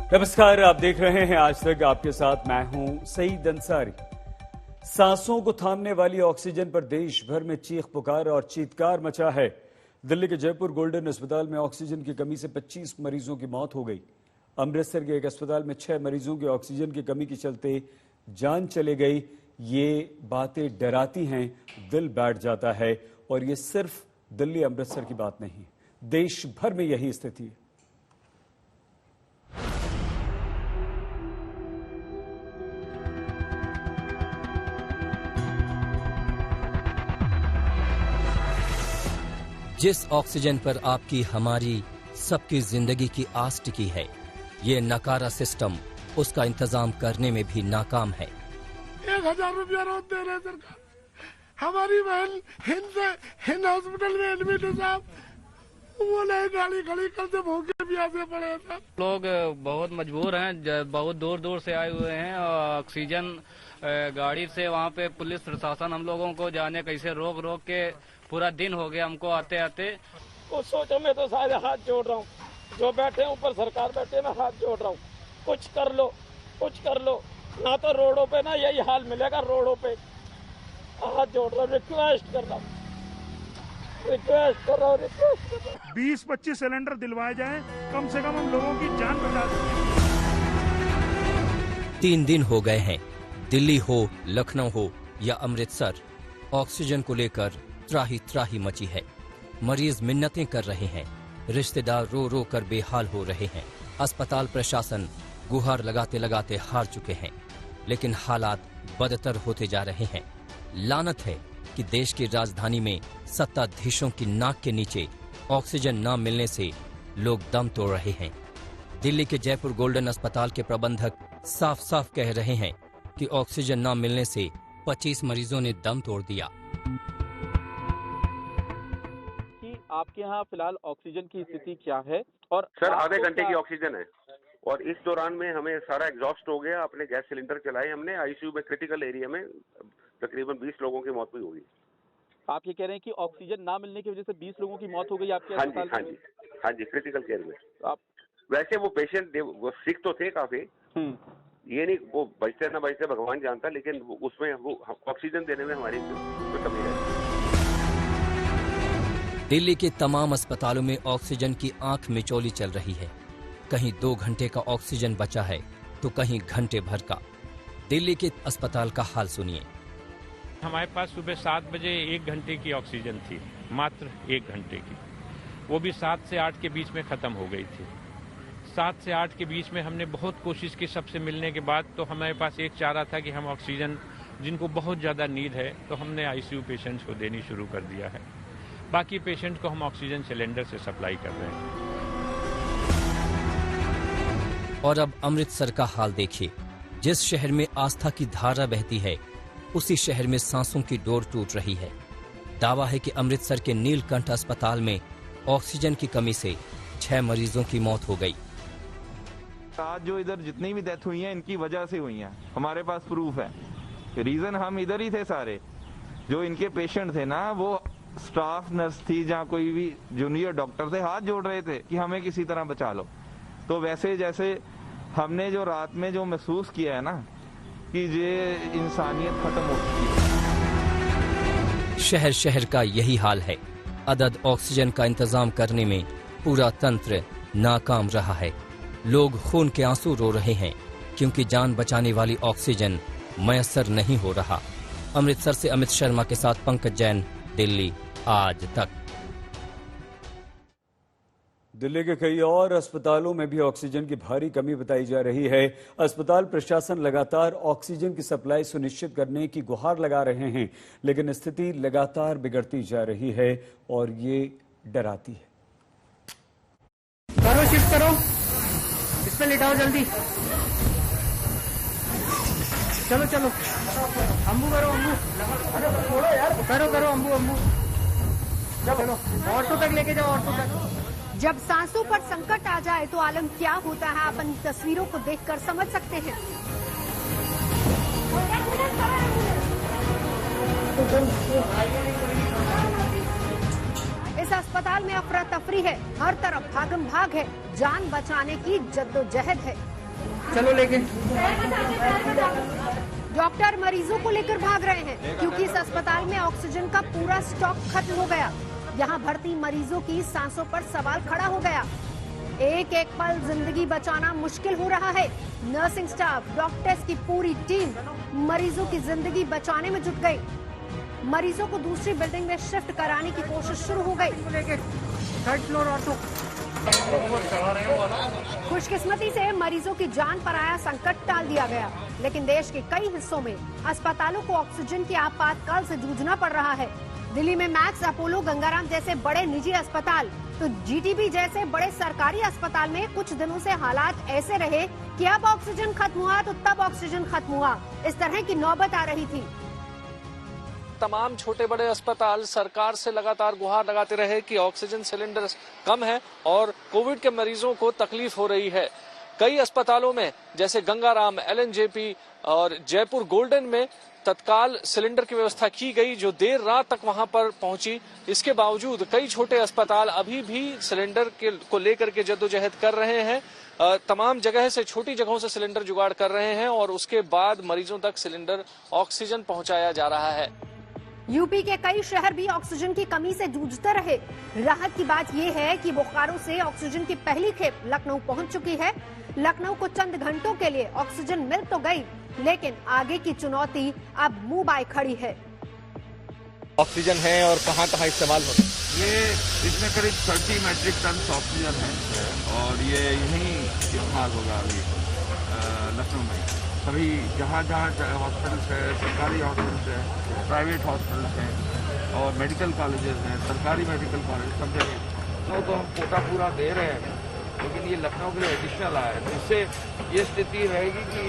नमस्कार, आप देख रहे हैं आज तक। आपके साथ मैं हूं सईद अंसारी। सांसों को थामने वाली ऑक्सीजन पर देश भर में चीख पुकार और चीत्कार मचा है। दिल्ली के जयपुर गोल्डन अस्पताल में ऑक्सीजन की कमी से 25 मरीजों की मौत हो गई। अमृतसर के एक अस्पताल में 6 मरीजों की ऑक्सीजन की कमी के चलते जान चले गई। ये बातें डराती हैं, दिल बैठ जाता है। और ये सिर्फ दिल्ली अमृतसर की बात नहीं, देश भर में यही स्थिति है। जिस ऑक्सीजन पर आपकी हमारी सबकी जिंदगी की आस टिकी है, ये नकारा सिस्टम उसका इंतजाम करने में भी नाकाम है। 1000 रुपया रोज दे रहे सरकार। हमारी बहन हिंद हॉस्पिटल में एडमिट है साहब, वो नहीं गाड़ी खड़ी कर दे, भूखे प्यासे पड़े हैं। लोग बहुत मजबूर हैं, बहुत दूर दूर से आए हुए हैं और ऑक्सीजन गाड़ी से वहाँ पे पुलिस प्रशासन हम लोगों को जाने कैसे रोक रोक के पूरा दिन हो गया हमको आते आते। कुछ सोचो, मैं तो सारे हाथ जोड़ रहा हूँ, जो बैठे हैं ऊपर सरकार बैठे, मैं हाथ जोड़ रहा हूँ, कुछ कर लो, कुछ कर लो। ना तो रोडों पे ना यही हाल मिलेगा, रोडों पे हाथ जोड़ रहा हूँ, रिक्वेस्ट कर रहा हूँ, रिक्वेस्ट कर रहा हूँ। 20-25 सिलेंडर दिलवाए जाएं, कम से कम हम लोगों की जान बचा सकें। 3 दिन हो गए हैं, दिल्ली हो, लखनऊ हो या अमृतसर, ऑक्सीजन को लेकर त्राही त्राही मची है। मरीज मिन्नतें कर रहे हैं, रिश्तेदार रो रो कर बेहाल हो रहे हैं। अस्पताल प्रशासन गुहार लगाते लगाते हार चुके हैं, लेकिन हालात बदतर होते जा रहे हैं। लानत है कि देश की राजधानी में सत्ताधीशों की नाक के नीचे ऑक्सीजन न मिलने से लोग दम तोड़ रहे हैं। दिल्ली के जयपुर गोल्डन अस्पताल के प्रबंधक साफ साफ कह रहे हैं कि ऑक्सीजन न मिलने से 25 मरीजों ने दम तोड़ दिया। आपके यहाँ फिलहाल ऑक्सीजन की स्थिति क्या है? और सर आधे घंटे की ऑक्सीजन है और इस दौरान में हमें सारा एग्जॉस्ट हो गया। अपने गैस सिलेंडर चलाए हमने। आईसीयू में क्रिटिकल एरिया में तकरीबन 20 लोगों की मौत भी होगी। आप ये कह रहे हैं कि ऑक्सीजन ना मिलने की वजह से 20 लोगों की मौत हो गई आपके अस्पताल में? हाँ जी, क्रिटिकल केयर में। आप वैसे वो पेशेंट वो सिक तो थे काफी, ये नहीं वो बचते ना बचते भगवान जानता, लेकिन उसमें वो ऑक्सीजन देने में हमारी कमी है। दिल्ली के तमाम अस्पतालों में ऑक्सीजन की आंख मिचौली चल रही है। कहीं 2 घंटे का ऑक्सीजन बचा है तो कहीं घंटे भर का। दिल्ली के अस्पताल का हाल सुनिए। हमारे पास सुबह 7 बजे 1 घंटे की ऑक्सीजन थी, मात्र 1 घंटे की। वो भी 7 से 8 के बीच में खत्म हो गई थी। 7 से 8 के बीच में हमने बहुत कोशिश की सबसे मिलने के बाद, तो हमारे पास एक चारा था कि हम ऑक्सीजन जिनको बहुत ज़्यादा नीड है तो हमने आईसीयू पेशेंट्स को देनी शुरू कर दिया है। बाकी पेशेंट को हम ऑक्सीजन सिलेंडर से सप्लाई कर रहे हैं। और अब अमृतसर का हाल देखिए। जिस शहर में आस्था की धारा बहती है, उसी शहर में सांसों की डोर टूट रही है। दावा है कि अमृतसर के नीलकंठ अस्पताल में ऑक्सीजन की कमी से 6 मरीजों की मौत हो गई। आज जो इधर जितनी भी डेथ हुई है इनकी वजह से हुई है, हमारे पास प्रूफ है। रीजन हम इधर ही थे सारे, जो इनके पेशेंट थे ना, वो स्टाफ नर्स थी, जहाँ कोई भी जूनियर डॉक्टर थे, हाथ जोड़ रहे थे कि हमें किसी तरह बचा लो। तो वैसे जैसे हमने जो रात में जो महसूस किया है ना कि ये इंसानियत खत्म हो चुकी है। शहर शहर का यही हाल है। अदद ऑक्सीजन का इंतजाम करने में पूरा तंत्र नाकाम रहा है। लोग खून के आंसू रो रहे हैं क्योंकि जान बचाने वाली ऑक्सीजन मयसर नहीं हो रहा। अमृतसर से अमित शर्मा के साथ पंकज जैन, दिल्ली आज तक। दिल्ली के कई और अस्पतालों में भी ऑक्सीजन की भारी कमी बताई जा रही है। अस्पताल प्रशासन लगातार ऑक्सीजन की सप्लाई सुनिश्चित करने की गुहार लगा रहे हैं, लेकिन स्थिति लगातार बिगड़ती जा रही है और ये डराती है। करो, शिफ्ट करो, इस पे लिटाओ जल्दी। चलो चलो, अम्बू करो, अम्बू करो करो, अम्बू अम्बू चलो, ऑटो तक लेके जाओ, ऑटो तक। जब सांसों पर संकट आ जाए तो आलम क्या होता है, आप इन तस्वीरों को देखकर समझ सकते हैं। इस अस्पताल में अफरा तफरी है, हर तरफ भागम भाग है, जान बचाने की जद्दोजहद है। चलो लेके। डॉक्टर मरीजों को लेकर भाग रहे हैं क्योंकि इस अस्पताल में ऑक्सीजन का पूरा स्टॉक खत्म हो गया। यहाँ भर्ती मरीजों की सांसों पर सवाल खड़ा हो गया। एक एक पल जिंदगी बचाना मुश्किल हो रहा है। नर्सिंग स्टाफ, डॉक्टर्स की पूरी टीम मरीजों की जिंदगी बचाने में जुट गई। मरीजों को दूसरी बिल्डिंग में शिफ्ट कराने की कोशिश शुरू हो गई। Third floor auto. खुशकिस्मती से मरीजों की जान पर आया संकट टाल दिया गया, लेकिन देश के कई हिस्सों में अस्पतालों को ऑक्सीजन के आपातकाल से जूझना पड़ रहा है। दिल्ली में मैक्स, अपोलो, गंगाराम जैसे बड़े निजी अस्पताल तो जीटीबी जैसे बड़े सरकारी अस्पताल में कुछ दिनों से हालात ऐसे रहे कि अब ऑक्सीजन खत्म हुआ तो तब ऑक्सीजन खत्म हुआ, इस तरह की नौबत आ रही थी। तमाम छोटे बड़े अस्पताल सरकार से लगातार गुहार लगाते रहे कि ऑक्सीजन सिलेंडर कम है और कोविड के मरीजों को तकलीफ हो रही है। कई अस्पतालों में जैसे गंगाराम, एलएनजेपी और जयपुर गोल्डन में तत्काल सिलेंडर की व्यवस्था की गई, जो देर रात तक वहां पर पहुंची। इसके बावजूद कई छोटे अस्पताल अभी भी सिलेंडर को लेकर के जद्दोजहद कर रहे हैं। तमाम जगह से, छोटी जगहों से सिलेंडर जुगाड़ कर रहे हैं और उसके बाद मरीजों तक सिलेंडर, ऑक्सीजन पहुंचाया जा रहा है। यूपी के कई शहर भी ऑक्सीजन की कमी से जूझते रहे। राहत की बात यह है कि बोकारो से ऑक्सीजन की पहली खेप लखनऊ पहुंच चुकी है। लखनऊ को चंद घंटों के लिए ऑक्सीजन मिल तो गई, लेकिन आगे की चुनौती अब मुंह बाय खड़ी है। ऑक्सीजन है और कहां कहां इस्तेमाल हो रहा है? ये इसमें करीब 30 मैट्रिक टन ऑक्सीजन है और ये यहीं इस्तेमाल होगा अभी लखनऊ में। सभी जहाँ हॉस्पिटल्स है, सरकारी हॉस्पिटल्स है, प्राइवेट हॉस्पिटल्स हैं और मेडिकल कॉलेजेस हैं, सरकारी मेडिकल कॉलेज, सब जगह तो हम कोटा पूरा दे रहे हैं, लेकिन ये लखनऊ के लिए एडिशनल आया है। तो इससे ये स्थिति रहेगी कि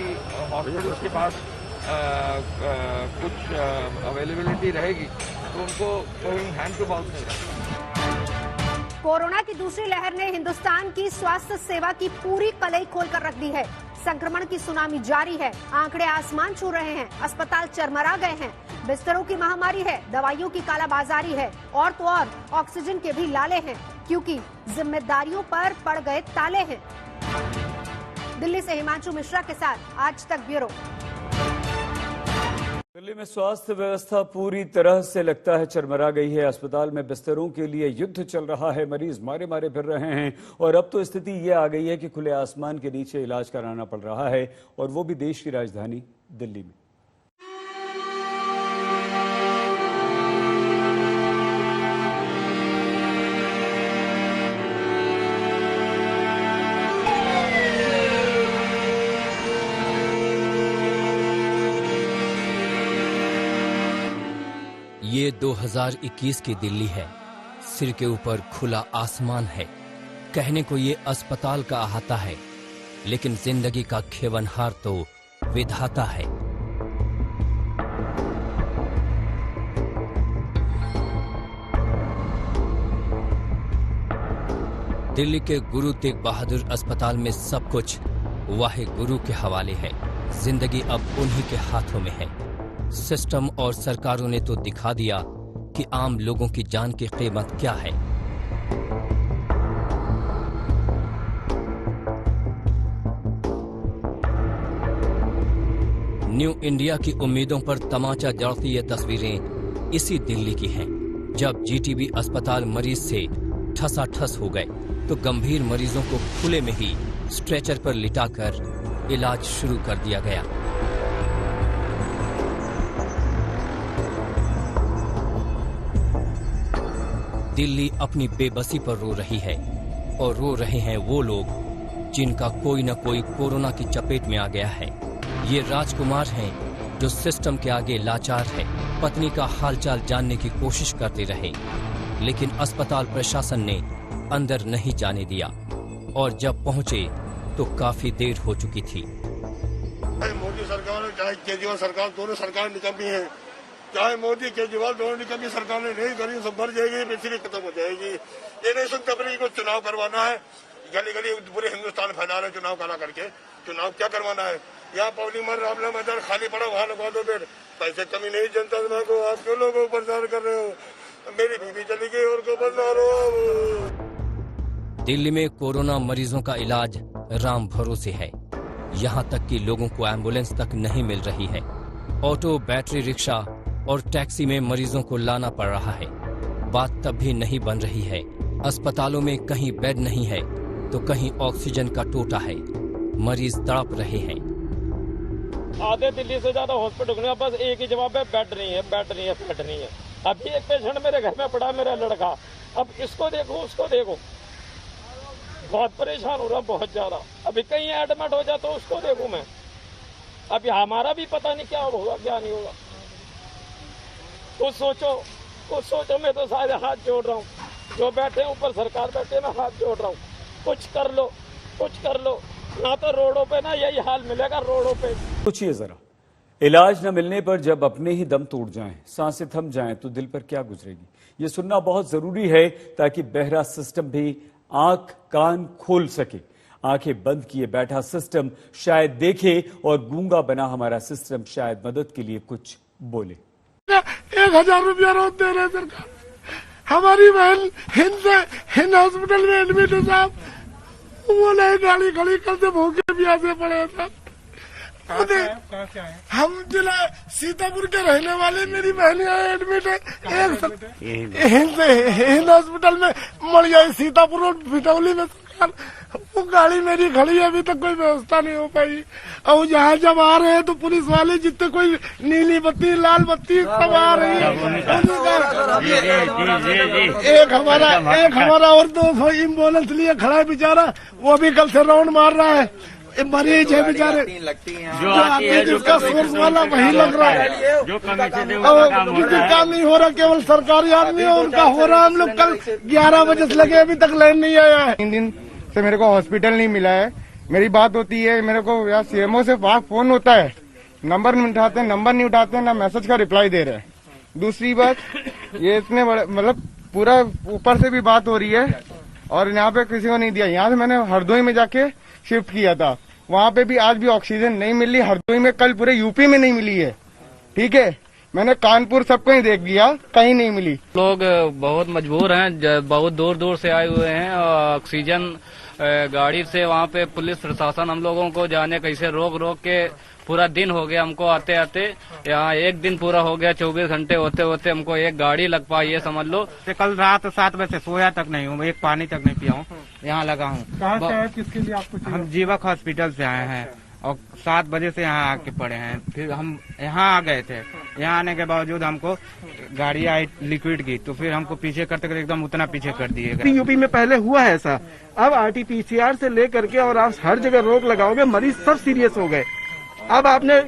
हॉस्पिटल्स के पास कुछ अवेलेबिलिटी रहेगी तो उनको कोई हैंड टू माउथ नहीं रहेगा। कोरोना की दूसरी लहर ने हिंदुस्तान की स्वास्थ्य सेवा की पूरी कलई खोलकर रख दी है। संक्रमण की सुनामी जारी है, आंकड़े आसमान छू रहे हैं, अस्पताल चरमरा गए हैं, बिस्तरों की महामारी है, दवाइयों की कालाबाजारी है और तो और ऑक्सीजन के भी लाले हैं, क्योंकि जिम्मेदारियों पर पड़ गए ताले हैं। दिल्ली से हिमांशु मिश्रा के साथ आज तक ब्यूरो। दिल्ली में स्वास्थ्य व्यवस्था पूरी तरह से लगता है चरमरा गई है। अस्पताल में बिस्तरों के लिए युद्ध चल रहा है, मरीज मारे मारे फिर रहे हैं और अब तो स्थिति ये आ गई है कि खुले आसमान के नीचे इलाज कराना पड़ रहा है, और वो भी देश की राजधानी दिल्ली में। ये 2021 की दिल्ली है। सिर के ऊपर खुला आसमान है। कहने को ये अस्पताल का अहाता है, लेकिन जिंदगी का खेवनहार तो विधाता है। दिल्ली के गुरु तेग बहादुर अस्पताल में सब कुछ वाहे गुरु के हवाले है। जिंदगी अब उन्हीं के हाथों में है। सिस्टम और सरकारों ने तो दिखा दिया कि आम लोगों की जान की कीमत क्या है। न्यू इंडिया की उम्मीदों पर तमाचा जड़ती ये तस्वीरें इसी दिल्ली की हैं। जब जीटीबी अस्पताल मरीज से ठसाठस हो गए तो गंभीर मरीजों को खुले में ही स्ट्रेचर पर लिटाकर इलाज शुरू कर दिया गया। दिल्ली अपनी बेबसी पर रो रही है और रो रहे हैं वो लोग जिनका कोई न कोई कोरोना की चपेट में आ गया है। ये राजकुमार हैं जो सिस्टम के आगे लाचार है। पत्नी का हालचाल जानने की कोशिश करते रहे, लेकिन अस्पताल प्रशासन ने अंदर नहीं जाने दिया और जब पहुंचे तो काफी देर हो चुकी थी। मोदी सरकार चाहे केजरीवाल सरकार, दोनों सरकार निकम्मी है। चाहे मोदी केजरीवाल, दोनों निकम्मी सरकार ने नहीं करी, सब मर जाएगी, पिछली खत्म हो जाएगी। ये नहीं सुनते अपने को चुनाव करवाना है, गली गली पूरे हिंदुस्तान फैला रहे चुनाव करा करके। चुनाव क्या करवाना है? यहाँ पवनी मर रामला मैदान खाली पड़ा, वहाँ लगवा दो बेड। पैसे कमी नहीं जनता को, आप क्यों लोगों को परेशान कर रहे हो? मेरी बीवी चली गई और को बदला रहो। दिल्ली में कोरोना मरीजों का इलाज राम भरोसे है। यहाँ तक कि लोगों को एम्बुलेंस तक नहीं मिल रही है। ऑटो, बैटरी रिक्शा और टैक्सी में मरीजों को लाना पड़ रहा है। बात तब भी नहीं बन रही है। अस्पतालों में कहीं बेड नहीं है तो कहीं ऑक्सीजन का टोटा है। मरीज तड़प रहे हैं। आधे दिल्ली से ज्यादा हॉस्पिटल में बस एक ही जवाब है, बेड नहीं है, बेड नहीं है, बेड नहीं है। अभी एक पेशेंट मेरे घर में पड़ा, मेरा लड़का, अब इसको देखो उसको देखो, बहुत परेशान हो रहा, बहुत ज्यादा। अभी कहीं एडमिट हो जाए तो उसको देखो मैं। अभी हमारा भी पता नहीं क्या होगा क्या नहीं होगा। कुछ सोचो, मैं तो सारे हाथ जोड़ रहा हूँ। जो बैठे हैं ऊपर सरकार बैठे, मैं हाथ जोड़ रहा हूँ। कुछ कर लो, ना तो रोडों पे ना यही हाल मिलेगा रोडों पे। सोचिए जरा, इलाज न मिलने पर जब अपने ही दम टूट जाएं, सांसें थम जाएं तो दिल पर क्या गुजरेगी, ये सुनना बहुत जरूरी है ताकि बहरा सिस्टम भी आंख कान खोल सके। आंखें बंद किए बैठा सिस्टम शायद देखे और गूंगा बना हमारा सिस्टम शायद मदद के लिए कुछ बोले। 1000 रुपया रोज दे रहे सरकार। हमारी बहन हिंद हॉस्पिटल में एडमिट है साहब, वो नहीं गाड़ी खड़ी करते भूखे प्यासे पड़े था। हम जिला सीतापुर के रहने वाले, मेरी बहन यहाँ एडमिट है हिंद हॉस्पिटल में मड़िया सीतापुर और भिटौली में। वो गाड़ी मेरी खड़ी है, अभी तक कोई व्यवस्था नहीं हो पाई। और यहाँ जब आ रहे हैं तो पुलिस वाले जितने कोई नीली बत्ती लाल बत्ती सब आ रही है। एक हमारा और 200 एम्बुलेंस लिए खड़ा है बेचारा, वो भी कल से राउंड मार रहा है। मरीज है बेचारे, जो आती है जिसका सोर्स वाला वही लग रहा है। जिसका काम नहीं हो रहा, केवल सरकारी आदमी है उनका हो रहा। हम लोग कल 11 बजे से लगे, अभी तक लाइन नहीं आया है। 3 दिन से मेरे को हॉस्पिटल नहीं मिला है। मेरी बात होती है, मेरे को यहाँ सीएमओ से फोन होता है, नंबर नहीं उठाते, ना मैसेज का रिप्लाई दे रहे हैं। दूसरी बात, ये इतने बड़े मतलब पूरा ऊपर से भी बात हो रही है और यहाँ पे किसी को नहीं दिया। यहाँ से मैंने हरदोई में जाके शिफ्ट किया था, वहाँ पे भी आज भी ऑक्सीजन नहीं मिली। हरदोई में कल पूरे यूपी में नहीं मिली है, ठीक है। मैंने कानपुर सबको ही देख लिया, कहीं नहीं मिली। लोग बहुत मजबूर हैं, बहुत दूर दूर से आए हुए हैं। ऑक्सीजन गाड़ी से वहाँ पे पुलिस प्रशासन हम लोगों को जाने कैसे रोक के पूरा दिन हो गया हमको आते आते। यहाँ एक दिन पूरा हो गया, 24 घंटे होते होते हमको एक गाड़ी लग पाई, ये समझ लो। कल रात 7 बजे से सोया तक नहीं हूँ, एक पानी तक नहीं पिया हूँ, यहाँ लगा हूँ। कहाँ से आए, किसके लिए आपको? हम जीवक हॉस्पिटल से आए हैं और 7 बजे से यहाँ आके पड़े हैं। फिर हम यहाँ आ गए थे, यहाँ आने के बावजूद हमको गाड़ी आई लिक्विड की, तो फिर हमको पीछे करते करते एकदम उतना पीछे कर दिए। यूपी में पहले हुआ है ऐसा, अब RT-PCR से लेकर के और आप हर जगह रोक लगाओगे, मरीज सब सीरियस हो गए। अब आपने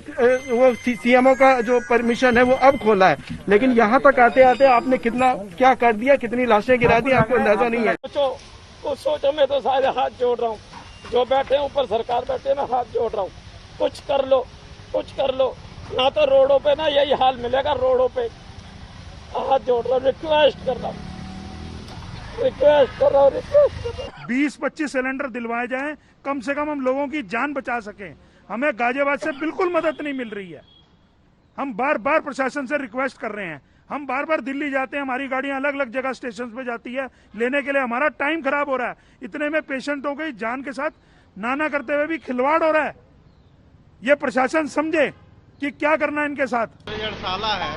वो सीएमओ का जो परमिशन है वो अब खोला है, लेकिन यहाँ तक आते आते आपने कितना क्या कर दिया, कितनी लाशें गिरा दी, आपको अंदाजा नहीं है। सोचो, मैं तो सारे हाथ जोड़ रहा हूँ। जो बैठे हैं ऊपर सरकार बैठे, मैं हाथ जोड़ रहा हूँ। कुछ कर लो, ना तो रोडों पे ना यही हाल मिलेगा रोडों पे। हाथ जोड़ रहा हूँ, रिक्वेस्ट कर रहा हूँ। 20-25 सिलेंडर दिलवाए जाएं, कम से कम हम लोगों की जान बचा सकें। हमें गाजियाबाद से बिल्कुल मदद नहीं मिल रही है। हम बार बार प्रशासन से रिक्वेस्ट कर रहे हैं। हम बार बार दिल्ली जाते हैं, हमारी गाड़ियां अलग अलग जगह स्टेशन पे जाती है लेने के लिए, हमारा टाइम खराब हो रहा है। इतने में पेशेंटों की जान के साथ नाना करते हुए भी खिलवाड़ हो रहा है। ये प्रशासन समझे कि क्या करना है इनके साथ। साला है,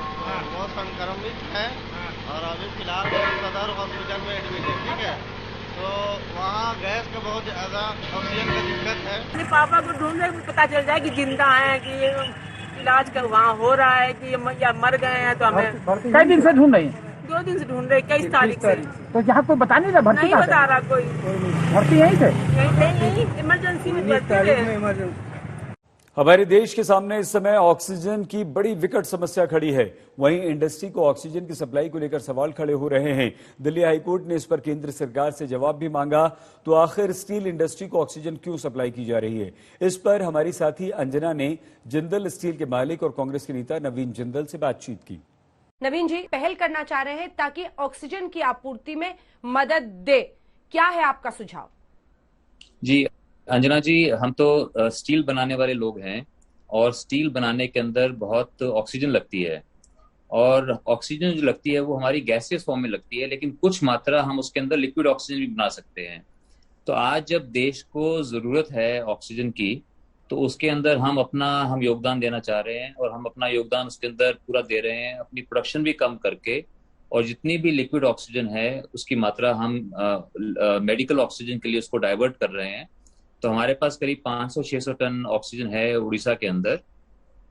बहुत संक्रमित है और अभी फिलहाल सदर हॉस्पिटल में एडमिट है, ठीक है। तो वहाँ गैस का बहुत ज्यादा ऑक्सीजन का दिक्कत है। अपने पापा को ढूंढने में पता चल जाए कि जिंदा है, कि इलाज का वहाँ हो रहा है, कि या मर गए हैं। तो हमें कई दिन से ढूंढ रही हैं? 2 दिन से ढूंढ रहे, 21 तारीख से। तो यहाँ कोई बता नहीं रहा, भर्ती नहीं बता रहा कोई। भर्ती यहीं थे? नहीं, इमरजेंसी में भर्ती है। हमारे देश के सामने इस समय ऑक्सीजन की बड़ी विकट समस्या खड़ी है। वहीं इंडस्ट्री को ऑक्सीजन की सप्लाई को लेकर सवाल खड़े हो रहे हैं। दिल्ली हाईकोर्ट ने इस पर केंद्र सरकार से जवाब भी मांगा। तो आखिर स्टील इंडस्ट्री को ऑक्सीजन क्यों सप्लाई की जा रही है, इस पर हमारी साथी अंजना ने जिंदल स्टील के मालिक और कांग्रेस के नेता नवीन जिंदल से बातचीत की। नवीन जी, पहल करना चाह रहे हैं ताकि ऑक्सीजन की आपूर्ति में मदद दे, क्या है आपका सुझाव? जी अंजना जी, हम तो स्टील बनाने वाले लोग हैं और स्टील बनाने के अंदर बहुत ऑक्सीजन लगती है और ऑक्सीजन जो लगती है वो हमारी गैसियस फॉर्म में लगती है, लेकिन कुछ मात्रा हम उसके अंदर लिक्विड ऑक्सीजन भी बना सकते हैं। तो आज जब देश को जरूरत है ऑक्सीजन की, तो उसके अंदर हम योगदान देना चाह रहे हैं और हम अपना योगदान उसके अंदर पूरा दे रहे हैं, अपनी प्रोडक्शन भी कम करके, और जितनी भी लिक्विड ऑक्सीजन है उसकी मात्रा हम मेडिकल ऑक्सीजन के लिए उसको डाइवर्ट कर रहे हैं। तो हमारे पास करीब 500-600 टन ऑक्सीजन है उड़ीसा के अंदर।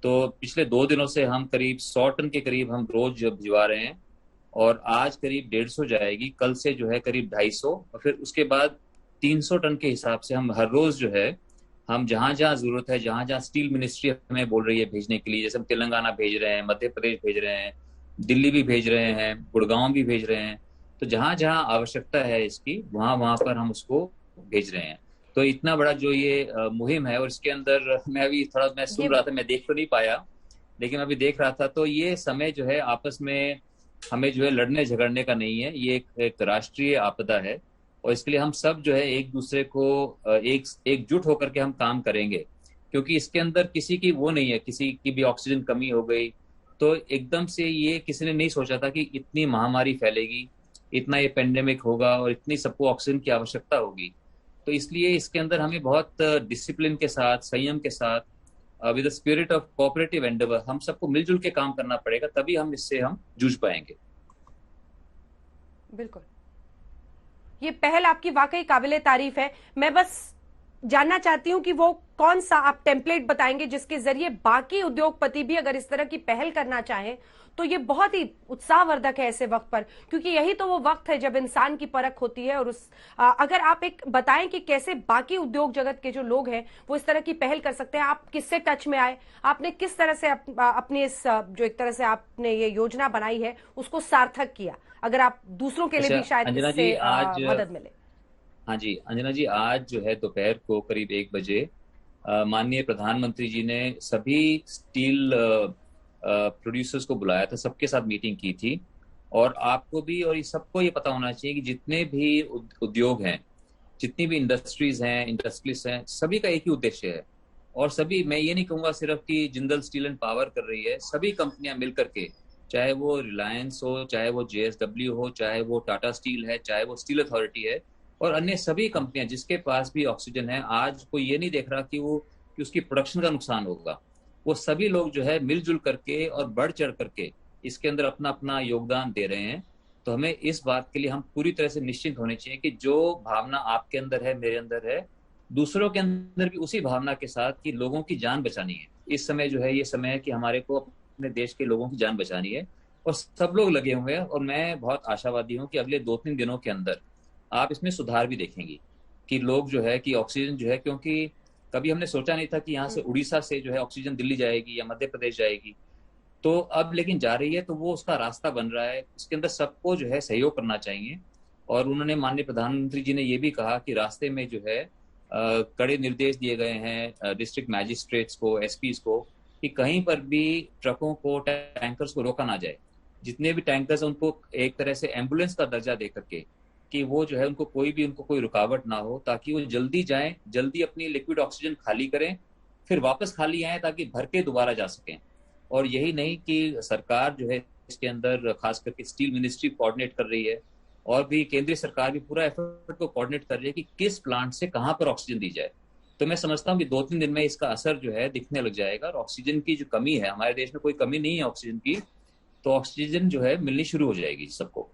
तो पिछले 2 दिनों से हम करीब 100 टन के करीब हम रोज भिजवा रहे हैं, और आज करीब 150 जाएगी, कल से जो है करीब 250, और फिर उसके बाद 300 टन के हिसाब से हम हर रोज जो है हम जहां जहां जरूरत है, जहां जहां स्टील मिनिस्ट्री हमें बोल रही है भेजने के लिए, जैसे हम तेलंगाना भेज रहे हैं, मध्य प्रदेश भेज रहे हैं, दिल्ली भी भेज रहे हैं, गुड़गांव भी भेज रहे हैं, तो जहां जहां आवश्यकता है इसकी वहां पर हम उसको भेज रहे हैं। तो इतना बड़ा जो ये मुहिम है, और इसके अंदर मैं सुन रहा था, मैं देख तो नहीं पाया, लेकिन अभी देख रहा था, तो ये समय जो है आपस में हमें जो है लड़ने झगड़ने का नहीं है, ये एक राष्ट्रीय आपदा है, और इसके लिए हम सब जो है एक दूसरे को एकजुट होकर के हम काम करेंगे, क्योंकि इसके अंदर किसी की वो नहीं है, किसी की भी ऑक्सीजन कमी हो गई तो एकदम से ये किसी ने नहीं सोचा था कि इतनी महामारी फैलेगी, इतना ये पेंडेमिक होगा और इतनी सबको ऑक्सीजन की आवश्यकता होगी। तो इसलिए इसके अंदर हमें बहुत डिसिप्लिन के साथ, संयम के साथ, with the spirit of cooperative Endeavour हम सबको मिलजुल के काम करना पड़ेगा, तभी हम इससे हम जूझ पाएंगे। बिल्कुल, ये पहल आपकी वाकई काबिले तारीफ है। मैं बस जानना चाहती हूं कि वो कौन सा आप टेम्पलेट बताएंगे जिसके जरिए बाकी उद्योगपति भी अगर इस तरह की पहल करना चाहें तो ये बहुत ही उत्साहवर्धक है ऐसे वक्त पर, क्योंकि यही तो वो वक्त है जब इंसान की परख होती है। और अगर आप एक बताएं कि कैसे बाकी उद्योग जगत के जो लोग हैं वो इस तरह की पहल कर सकते हैं, आप किससे टच में आए, आपने किस तरह से अपने इस जो एक तरह से आपने ये योजना बनाई है उसको सार्थक किया, अगर आप दूसरों के लिए भी शायद इससे मदद मिले। हाँ जी अंजना जी, आज जो है दोपहर को करीब 1 बजे माननीय प्रधानमंत्री जी ने सभी स्टील प्रोड्यूसर्स को बुलाया था, सबके साथ मीटिंग की थी, और आपको भी और सबको ये पता होना चाहिए कि जितने भी उद्योग हैं, जितनी भी इंडस्ट्रीज हैं, इंडस्ट्रियलिस्ट हैं, सभी का एक ही उद्देश्य है। और सभी, मैं ये नहीं कहूँगा सिर्फ कि जिंदल स्टील एंड पावर कर रही है, सभी कंपनियां मिल करके, चाहे वो रिलायंस हो, चाहे वो JSW हो, चाहे वो टाटा स्टील है, चाहे वो स्टील अथॉरिटी है, और अन्य सभी कंपनियां जिसके पास भी ऑक्सीजन है, आज कोई ये नहीं देख रहा कि उसकी प्रोडक्शन का नुकसान होगा। वो सभी लोग जो है मिलजुल करके और बढ़ चढ़ करके इसके अंदर अपना अपना योगदान दे रहे हैं। तो हमें इस बात के लिए हम पूरी तरह से निश्चिंत होने चाहिए कि जो भावना आपके अंदर है, मेरे अंदर है, दूसरों के अंदर भी उसी भावना के साथ कि लोगों की जान बचानी है। इस समय जो है ये समय है कि हमारे को अपने देश के लोगों की जान बचानी है, और सब लोग लगे हुए हैं। और मैं बहुत आशावादी हूँ कि अगले 2-3 दिनों के अंदर आप इसमें सुधार भी देखेंगी कि लोग जो है कि ऑक्सीजन जो है, क्योंकि कभी हमने सोचा नहीं था कि यहाँ से उड़ीसा से जो है ऑक्सीजन दिल्ली जाएगी या मध्य प्रदेश जाएगी, तो अब लेकिन जा रही है, तो वो उसका रास्ता बन रहा है। इसके अंदर सबको जो है सहयोग करना चाहिए। और उन्होंने, माननीय प्रधानमंत्री जी ने ये भी कहा कि रास्ते में जो है कड़े निर्देश दिए गए हैं डिस्ट्रिक्ट मैजिस्ट्रेट्स को, SPs को, कि कहीं पर भी ट्रकों को, टैंकर्स को रोका ना जाए। जितने भी टैंकर्स उनको एक तरह से एम्बुलेंस का दर्जा दे करके, कि वो जो है उनको कोई रुकावट ना हो, ताकि वो जल्दी जाएं, जल्दी अपनी लिक्विड ऑक्सीजन खाली करें, फिर वापस खाली आए ताकि भर के दोबारा जा सकें। और यही नहीं कि सरकार जो है इसके अंदर खास करके स्टील मिनिस्ट्री कोऑर्डिनेट कर रही है, और भी केंद्रीय सरकार भी पूरा एफर्ट को कोऑर्डिनेट कर रही है कि किस प्लांट से कहाँ पर ऑक्सीजन दी जाए। तो मैं समझता हूँ कि 2-3 दिन में इसका असर जो है दिखने लग जाएगा, और ऑक्सीजन की जो कमी है, हमारे देश में कोई कमी नहीं है ऑक्सीजन की, तो ऑक्सीजन जो है मिलनी शुरू हो जाएगी सबको।